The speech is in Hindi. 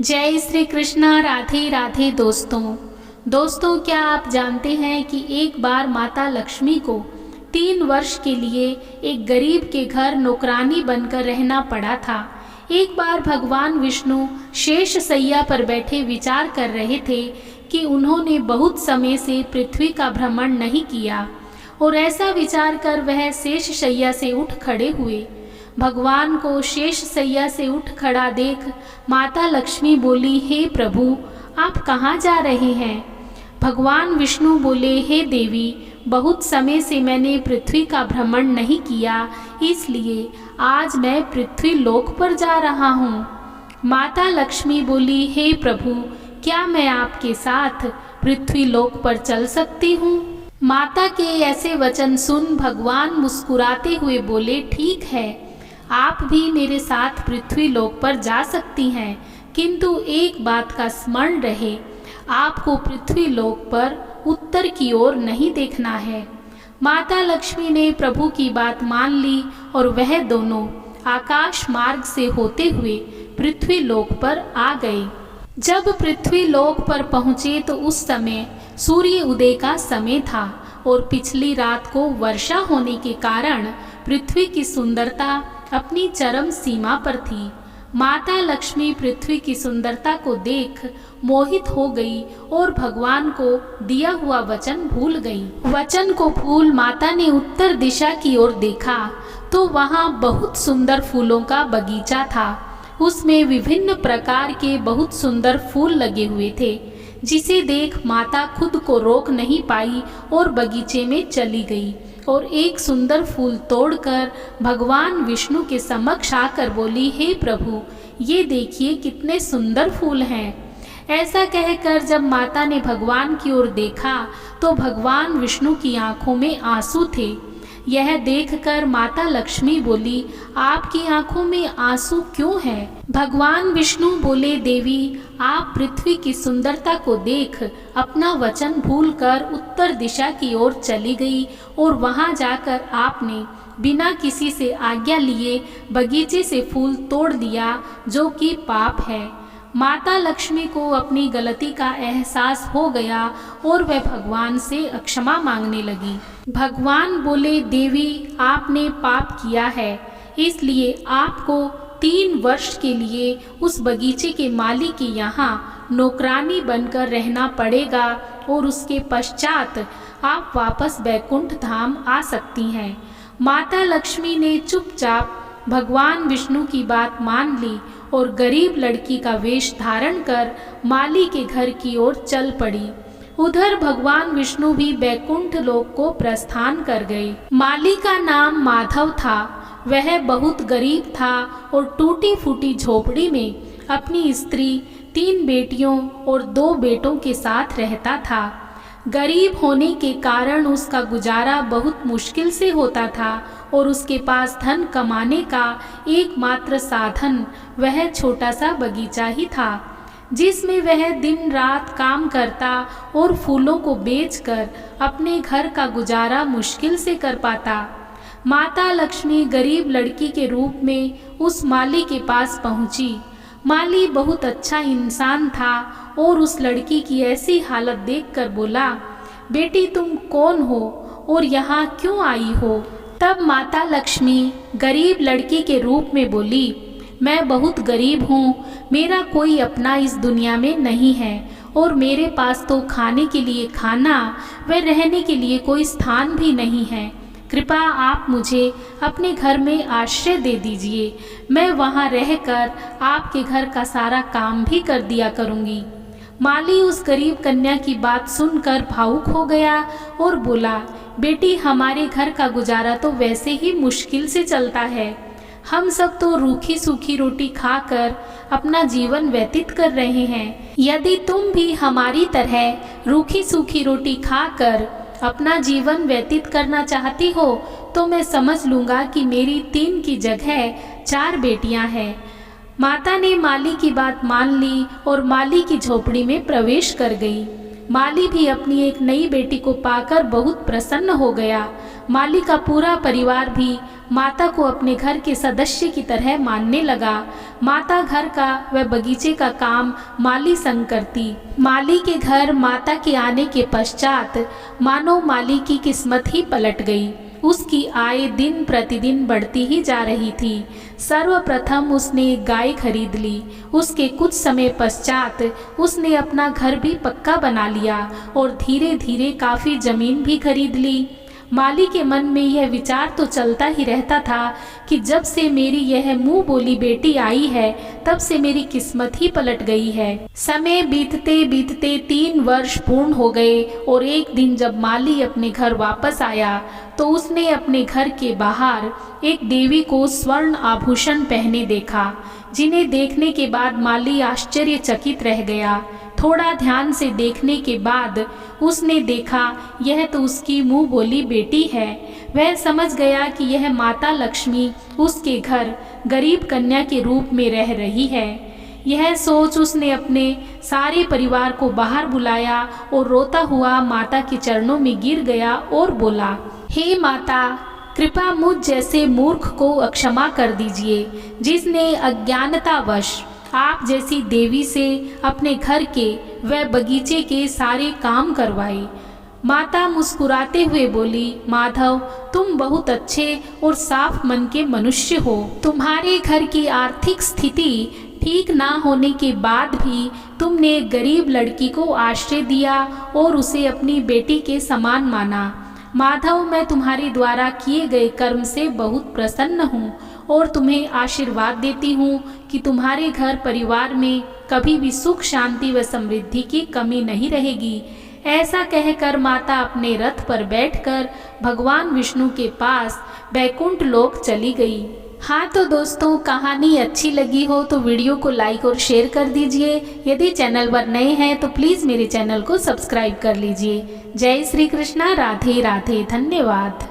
जय श्री कृष्णा। राधे राधे दोस्तों क्या आप जानते हैं कि एक बार माता लक्ष्मी को 3 वर्ष के लिए एक गरीब के घर नौकरानी बनकर रहना पड़ा था। एक बार भगवान विष्णु शेष शैया पर बैठे विचार कर रहे थे कि उन्होंने बहुत समय से पृथ्वी का भ्रमण नहीं किया और ऐसा विचार कर वह शेष शैया से उठ खड़े हुए। भगवान को शेष शैया से उठ खड़ा देख माता लक्ष्मी बोली, हे प्रभु, आप कहाँ जा रहे हैं? भगवान विष्णु बोले, हे देवी, बहुत समय से मैंने पृथ्वी का भ्रमण नहीं किया, इसलिए आज मैं पृथ्वी लोक पर जा रहा हूँ। माता लक्ष्मी बोली, हे प्रभु, क्या मैं आपके साथ पृथ्वी लोक पर चल सकती हूँ? माता के ऐसे वचन सुन भगवान मुस्कुराते हुए बोले, ठीक है, आप भी मेरे साथ पृथ्वी लोक पर जा सकती हैं, किंतु एक बात का स्मरण रहे, आपको पृथ्वी लोक पर उत्तर की ओर नहीं देखना है। माता लक्ष्मी ने प्रभु की बात मान ली और वह दोनों आकाश मार्ग से होते हुए पृथ्वी लोक पर आ गए। जब पृथ्वी लोक पर पहुँचे तो उस समय सूर्य उदय का समय था और पिछली रात को वर्षा होने के कारण पृथ्वी की सुंदरता अपनी चरम सीमा पर थी। माता लक्ष्मी पृथ्वी की सुंदरता को देख मोहित हो गई और भगवान को दिया हुआ वचन भूल गई। वचन को भूल माता ने उत्तर दिशा की ओर देखा तो वहाँ बहुत सुंदर फूलों का बगीचा था। उसमें विभिन्न प्रकार के बहुत सुंदर फूल लगे हुए थे, जिसे देख माता खुद को रोक नहीं पाई और बगीचे में चली गई और एक सुंदर फूल तोड़कर भगवान विष्णु के समक्ष आकर बोली, हे प्रभु, ये देखिए कितने सुंदर फूल हैं। ऐसा कहकर जब माता ने भगवान की ओर देखा तो भगवान विष्णु की आंखों में आंसू थे। यह देखकर माता लक्ष्मी बोली, आपकी आंखों में आंसू क्यों हैं? भगवान विष्णु बोले, देवी, आप पृथ्वी की सुंदरता को देख अपना वचन भूलकर उत्तर दिशा की ओर चली गई और वहां जाकर आपने बिना किसी से आज्ञा लिए बगीचे से फूल तोड़ दिया, जो कि पाप है। माता लक्ष्मी को अपनी गलती का एहसास हो गया और वह भगवान से क्षमा मांगने लगी। भगवान बोले, देवी, आपने पाप किया है, इसलिए आपको 3 वर्ष के लिए उस बगीचे के माली के यहाँ नौकरानी बनकर रहना पड़ेगा और उसके पश्चात आप वापस बैकुंठ धाम आ सकती हैं। माता लक्ष्मी ने चुपचाप भगवान विष्णु की बात मान ली और गरीब लड़की का वेश धारण कर माली के घर की ओर चल पड़ी। उधर भगवान विष्णु भी बैकुंठ लोक को प्रस्थान कर गए। माली का नाम माधव था। वह बहुत गरीब था और टूटी फूटी झोपड़ी में अपनी स्त्री, 3 बेटियों और 2 बेटों के साथ रहता था। गरीब होने के कारण उसका गुजारा बहुत मुश्किल से होता था और उसके पास धन कमाने का एकमात्र साधन वह छोटा सा बगीचा ही था, जिसमें वह दिन रात काम करता और फूलों को बेचकर अपने घर का गुजारा मुश्किल से कर पाता। माता लक्ष्मी गरीब लड़की के रूप में उस माली के पास पहुंची। माली बहुत अच्छा इंसान था और उस लड़की की ऐसी हालत देखकर बोला, बेटी, तुम कौन हो और यहाँ क्यों आई हो? तब माता लक्ष्मी गरीब लड़की के रूप में बोली, मैं बहुत गरीब हूँ, मेरा कोई अपना इस दुनिया में नहीं है और मेरे पास तो खाने के लिए खाना व रहने के लिए कोई स्थान भी नहीं है। कृपा आप मुझे अपने घर में आश्रय दे दीजिए, मैं वहाँ रहकर आपके घर का सारा काम भी कर दिया करूँगी। माली उस गरीब कन्या की बात सुनकर भावुक हो गया और बोला, बेटी, हमारे घर का गुजारा तो वैसे ही मुश्किल से चलता है। हम सब तो रूखी सूखी रोटी खाकर अपना जीवन व्यतीत कर रहे हैं। यदि तुम भी हमारी तरह रूखी सूखी रोटी खाकर अपना जीवन व्यतीत करना चाहती हो तो मैं समझ लूँगा कि मेरी 3 की जगह 4 बेटियां हैं। माता ने माली की बात मान ली और माली की झोपड़ी में प्रवेश कर गई। माली भी अपनी एक नई बेटी को पाकर बहुत प्रसन्न हो गया। माली का पूरा परिवार भी माता को अपने घर के सदस्य की तरह मानने लगा। माता घर का व बगीचे का काम माली संग करती। माली के घर माता के आने के पश्चात मानो माली की किस्मत ही पलट गई। उसकी आय दिन प्रतिदिन बढ़ती ही जा रही थी। सर्वप्रथम उसने एक गाय खरीद ली। उसके कुछ समय पश्चात उसने अपना घर भी पक्का बना लिया और धीरे धीरे काफ़ी ज़मीन भी खरीद ली। माली के मन में यह विचार तो चलता ही रहता था कि जब से मेरी यह मुंह बोली बेटी आई है तब से मेरी किस्मत ही पलट गई है। समय बीतते बीतते 3 वर्ष पूर्ण हो गए और एक दिन जब माली अपने घर वापस आया तो उसने अपने घर के बाहर एक देवी को स्वर्ण आभूषण पहने देखा, जिन्हें देखने के बाद माली आश्चर्यचकित रह गया। थोड़ा ध्यान से देखने के बाद उसने देखा यह तो उसकी मुंह बोली बेटी है। वह समझ गया कि यह माता लक्ष्मी उसके घर गरीब कन्या के रूप में रह रही है। यह सोच उसने अपने सारे परिवार को बाहर बुलाया और रोता हुआ माता के चरणों में गिर गया और बोला, हे माता, कृपा मुझ जैसे मूर्ख को अक्षमा कर दीजिए, जिसने अज्ञानतावश आप जैसी देवी से अपने घर के व बगीचे के सारे काम करवाए। माता मुस्कुराते हुए बोली, माधव, तुम बहुत अच्छे और साफ मन के मनुष्य हो। तुम्हारे घर की आर्थिक स्थिति ठीक ना होने के बाद भी तुमने एक गरीब लड़की को आश्रय दिया और उसे अपनी बेटी के समान माना। माधव, मैं तुम्हारे द्वारा किए गए कर्म से बहुत प्रसन्न हूँ और तुम्हें आशीर्वाद देती हूँ कि तुम्हारे घर परिवार में कभी भी सुख, शांति व समृद्धि की कमी नहीं रहेगी। ऐसा कहकर माता अपने रथ पर बैठकर भगवान विष्णु के पास बैकुंठ लोक चली गई। हाँ तो दोस्तों, कहानी अच्छी लगी हो तो वीडियो को लाइक और शेयर कर दीजिए। यदि चैनल पर नए हैं तो प्लीज़ मेरे चैनल को सब्सक्राइब कर लीजिए। जय श्री कृष्णा। राधे राधे। धन्यवाद।